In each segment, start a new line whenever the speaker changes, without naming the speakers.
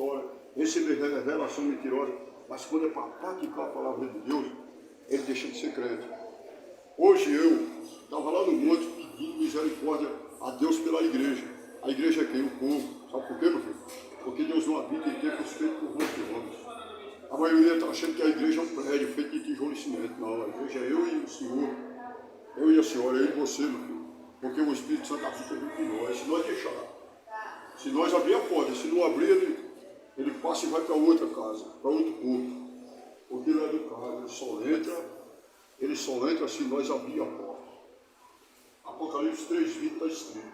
história, receber revelação mentirosa, mas quando é para praticar a palavra de Deus, ele deixa de ser crente. Hoje eu estava lá no monte pedindo misericórdia a Deus pela igreja. A igreja é quem? O povo. Sabe por quê, meu filho? Porque Deus não habita em templos feitos por mãos de homens. A maioria está achando que a igreja é um prédio feito de tijolo e cimento. Não, a igreja é eu e o Senhor. Eu e a senhora, eu e você, meu filho. Porque o Espírito Santo habita dentro de nós. Se nós deixar, se nós abrir a porta, se não abrir, ele passa e vai para outra casa, para outro corpo. Porque ele é educado, ele só entra se nós abrir a porta. Apocalipse 3:20 está escrito: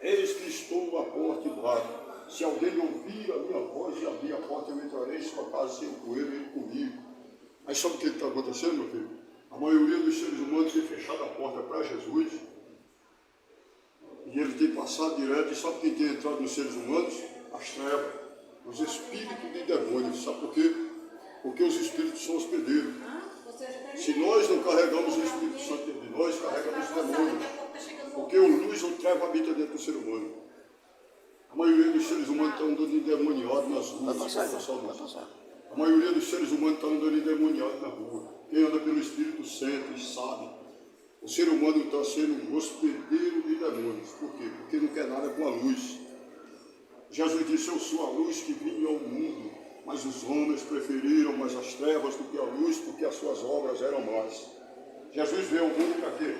eis que estou à porta e bato. Se alguém ouvir a minha voz e abrir a porta, eu entrarei em sua casa sem com ele comigo. Mas sabe o que está acontecendo, meu filho? A maioria dos seres humanos tem fechado a porta para Jesus e ele tem passado direto. E sabe quem tem entrado nos seres humanos? As trevas, os espíritos de demônios. Sabe por quê? Porque os espíritos são hospedeiros. Se nós não carregamos o Espírito Santo dentro de nós, carregamos os demônios. Porque o luz ou treva habita dentro do ser humano. A maioria dos seres humanos estão andando endemoniados nas ruas. A maioria dos seres humanos estão andando endemoniados na rua. Quem anda pelo Espírito sente e sabe. O ser humano está sendo um hospedeiro de demônios. Por quê? Porque não quer nada com a luz. Jesus disse: eu sou a luz que vinha ao mundo, mas os homens preferiram mais as trevas do que a luz, porque as suas obras eram más. Jesus veio ao mundo para quê?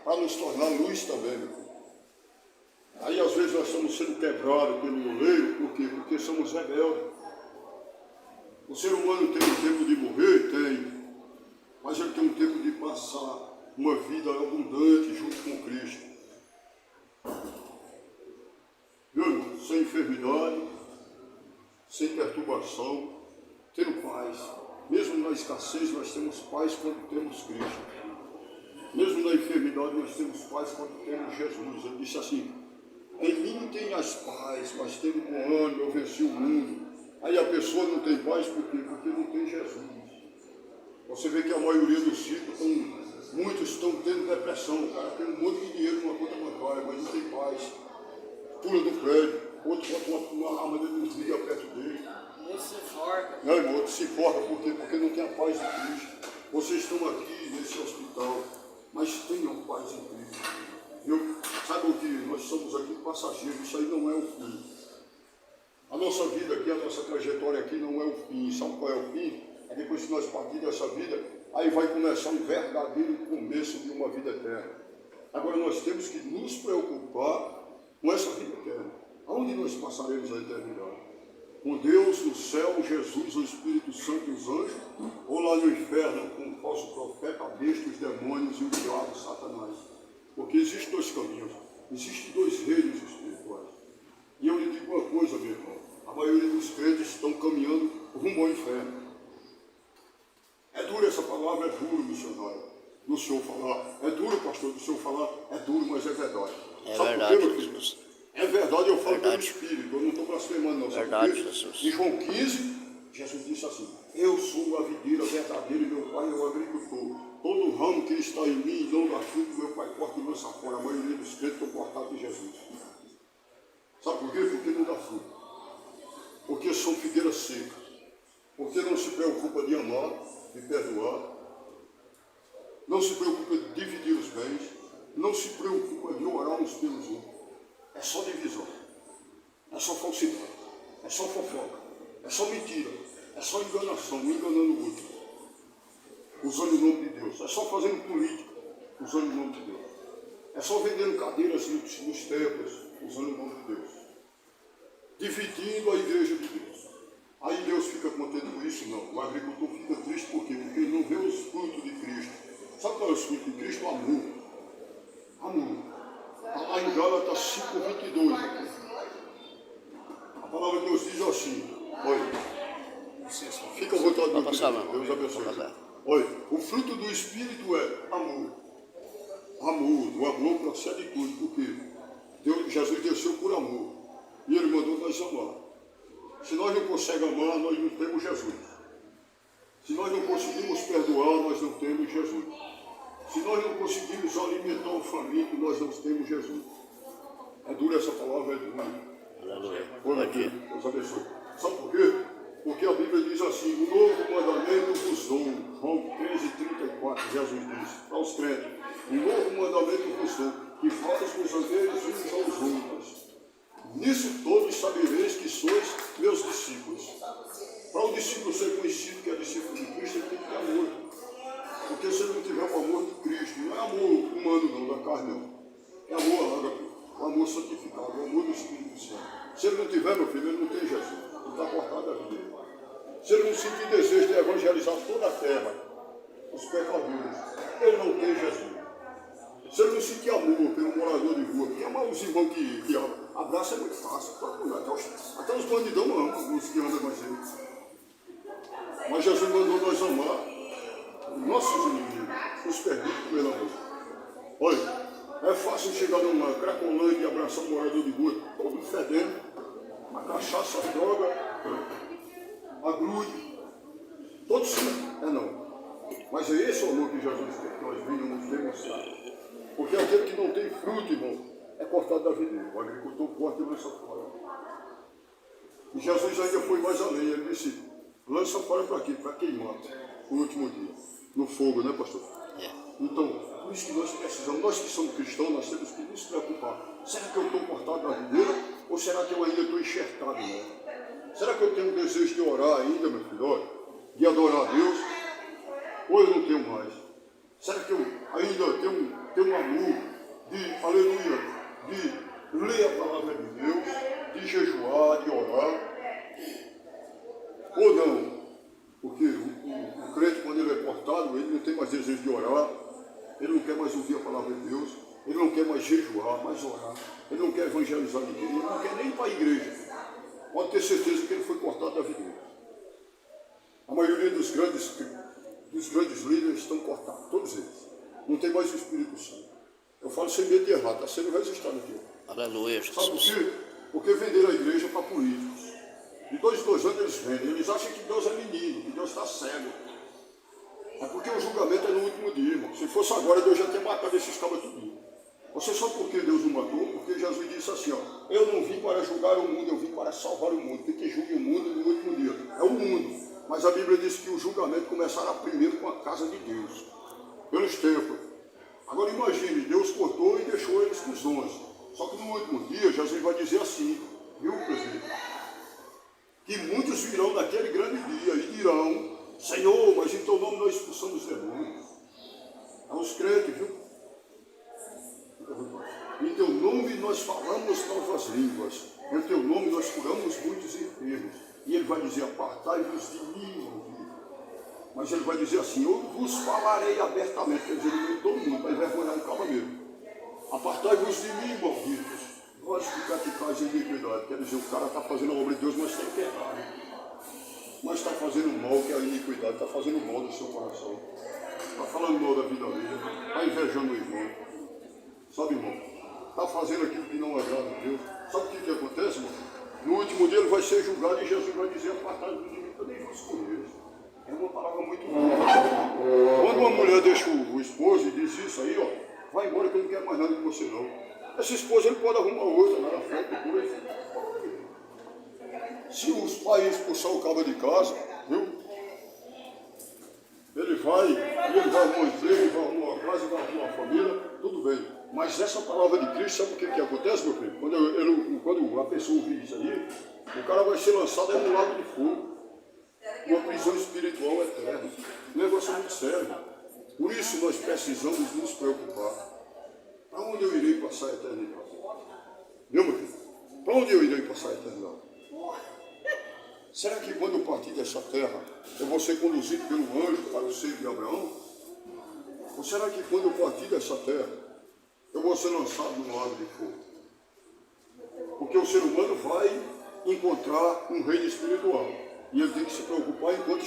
Para nos tornar luz também, meu filho. Aí às vezes nós estamos sendo quebrados pelo oleiro, por quê? Porque somos rebeldes. O ser humano tem um tempo de morrer? Tem. Mas ele tem um tempo de passar uma vida abundante junto com Cristo. Meu irmão, sem enfermidade, sem perturbação, tendo paz. Mesmo na escassez, nós temos paz quando temos Cristo. Mesmo na enfermidade, nós temos paz quando temos Jesus. Ele disse assim: em mim tem as paz, mas tenho bom ânimo, eu venci o mundo. Aí a pessoa não tem paz por quê? Porque não tem Jesus. Você vê que a maioria dos ciclos, muitos estão tendo depressão. O cara tem um monte de dinheiro numa conta bancária, mas não tem paz. Pula do prédio, outro bota uma arma dentro do dia perto dele.
Outro se enforca.
Não, irmão, outro se enforca por quê? Porque não tem a paz de Cristo. Vocês estão aqui nesse hospital, mas tenham paz em Cristo. Sabe o que? Nós somos aqui passageiros, isso aí não é o fim. A nossa vida aqui, a nossa trajetória aqui não é o fim. Sabe qual é o fim? É depois que nós partirmos dessa vida, aí vai começar um verdadeiro começo de uma vida eterna. Agora nós temos que nos preocupar com essa vida eterna. Aonde nós passaremos a eternidade? Com Deus no céu, Jesus, o Espírito Santo e os anjos, ou lá no inferno com o falso profeta, a besta, os demônios e o diabo, Satanás. Porque existem dois caminhos, existem dois reinos espirituais. E eu lhe digo uma coisa, meu irmão: a maioria dos crentes estão caminhando rumo ao inferno. É duro essa palavra, é duro, missionário, do senhor falar. É duro, pastor, do senhor falar, é duro, mas é verdade.
É
sabe
verdade,
por quê, meu filho?
Jesus.
É verdade, eu falo
Verdade.
pelo Espírito, eu não estou blasfemando, não. Sabe
Verdade,
por quê?
Jesus.
Em João 15, Jesus disse assim: eu sou a videira verdadeira e meu pai é o agricultor. Todo ramo que está em mim e não dá fruto, meu pai corta e lança fora. A maioria dos crentes estão cortados de Jesus. Sabe por quê? Porque não dá fruto. Porque são figueiras secas. Porque não se preocupa de amar, de perdoar. Não se preocupa de dividir os bens. Não se preocupa de orar uns pelos outros. É só divisão. É só falsidade. É só fofoca. É só mentira. É só enganação, um enganando o outro. Usando o nome de Deus. É só fazendo política, usando o nome de Deus. É só vendendo cadeiras nos templos, usando o nome de Deus. Dividindo a igreja de Deus. Aí Deus fica contente com isso? Não. O agricultor fica triste por quê? Porque ele não vê os frutos de Cristo. Sabe qual é os frutos de Cristo? Amor. Amor. Lá em Gálatas 5:22. A palavra de Deus diz assim: olha, fica à vontade do Deus. Deus abençoe. Olha, o fruto do Espírito é amor. Amor, o amor procede de tudo, porque Jesus desceu por amor. E Ele mandou nós amar. Se nós não conseguimos amar, nós não temos Jesus. Se nós não conseguimos perdoar, nós não temos Jesus. Se nós não conseguimos alimentar o faminto, nós não temos Jesus. É dura essa palavra, é dura.
Aleluia.
Olha aqui, Deus abençoe. Sabe por quê? Jesus disse para os crentes: um novo mandamento vos dou, que vós vos ameis uns aos outros. Nisso todos sabereis que sois meus discípulos. Para o discípulo ser conhecido que é discípulo de Cristo, ele tem que ter amor. Porque se ele não tiver o amor de Cristo, não é amor humano não, da carne não. É amor ágape, o amor santificado, o amor do Espírito Santo. Se ele não tiver, meu filho, ele não tem Jesus. Ele está cortado da vida dele. Se ele não sentir desejo de evangelizar toda a terra, os pecadores, ele não tem Jesus. Se ele não sentir amor pelo morador de rua, porque amar os irmãos que abraça é muito fácil. Até os bandidão amam os que andam mais ele. Mas Jesus mandou nós amar nossos inimigos, os perdidos pelo amor. Olha, é fácil chegar numa cracolândia e abraçar um morador de rua, todo fedendo, uma cachaça, a droga, a grude, todos sim, é não. Mas é esse o amor que Jesus quer que nós venhamos demonstrar. Porque aquele que não tem fruto, irmão, é cortado da videira. O agricultor corta e lança fora. E Jesus ainda foi mais além, ele disse: lança fora para quê? Para queimar o último dia. No fogo, né, pastor? Então, por isso que nós precisamos, nós que somos cristãos, nós temos que nos preocupar. Será que eu estou cortado da videira? Ou será que eu ainda estou enxertado nela? Será que eu tenho desejo de orar ainda, meu filho? Olha, de adorar a Deus? Ou eu não tenho mais? Será que eu ainda tenho amor de, aleluia, de ler a palavra de Deus, de jejuar, de orar? Ou não? Porque o crente, quando ele é cortado, ele não tem mais desejo de orar, ele não quer mais ouvir a palavra de Deus, ele não quer mais jejuar, mais orar, ele não quer evangelizar ninguém, ele não quer nem ir para a igreja. Pode ter certeza que ele foi cortado da vida. A maioria dos grandes líderes estão cortados, todos eles. Não tem mais o Espírito Santo. Eu falo sem medo de errar, está sendo registrado aqui.
Aleluia, Jesus.
Sabe por quê? Porque venderam a igreja para políticos. De 2 em 2 anos eles vendem. Eles acham que Deus é menino, que Deus está cego. É porque o julgamento é no último dia, irmão. Se fosse agora, Deus já tinha matado esses cabos tudinho. Você sabe por que Deus não matou? Porque Jesus disse assim, ó: eu não vim para julgar o mundo, eu vim para salvar o mundo. Tem que julgue o mundo no último dia. É o mundo. Mas a Bíblia diz que o julgamento começará primeiro com a casa de Deus, pelos templos. Agora imagine, Deus cortou e deixou eles com os 11. Só que no último dia, Jesus vai dizer assim, viu, presidente? Que muitos virão naquele grande dia e dirão: Senhor, mas em teu nome nós expulsamos os demônios. Aos crentes, viu? Em teu nome nós falamos novas línguas. Em teu nome nós curamos muitos enfermos. E ele vai dizer: apartai-vos de mim, maldito. Mas ele vai dizer assim: eu vos falarei abertamente. Quer dizer, em todo mundo, para envergonhar um cabo mesmo. Apartai-vos de mim, malditos. Vós que praticais a iniquidade. Quer dizer, o cara está fazendo a obra de Deus, mas tem pecado. Mas está fazendo mal, que é a iniquidade, está fazendo mal do seu coração. Está falando mal da vida dele, está invejando o irmão. Sabe, irmão? Está fazendo aquilo que não agrada a Deus. Sabe o que acontece, irmão? No último dia ele vai ser julgado e Jesus vai dizer: apartai-vos de mim, eu nem vos conheço. É uma palavra muito boa. Quando uma mulher deixa o esposo e diz isso aí, ó, vai embora que eu não quero mais nada com você não. Essa esposa ele pode arrumar outra lá na frente depois. Se os pais expulsar o cabo de casa, viu? Ele vai arrumar um emprego, ele vai arrumar uma casa, vai arrumar uma família, tudo bem. Mas essa palavra de Cristo, sabe o que acontece, meu filho? Quando a pessoa ouvir isso aí, o cara vai ser lançado no lago de fogo. Uma prisão espiritual eterna. Um negócio muito sério. Por isso nós precisamos nos preocupar. Para onde eu irei passar a eternidade? Viu, meu filho? Para onde eu irei passar a eternidade? Será que quando eu partir dessa terra, eu vou ser conduzido pelo anjo para o seio de Abraão? Ou será que quando eu partir dessa terra, eu vou ser lançado no lago de fogo? Porque o ser humano vai encontrar um reino espiritual. E ele tem que se preocupar enquanto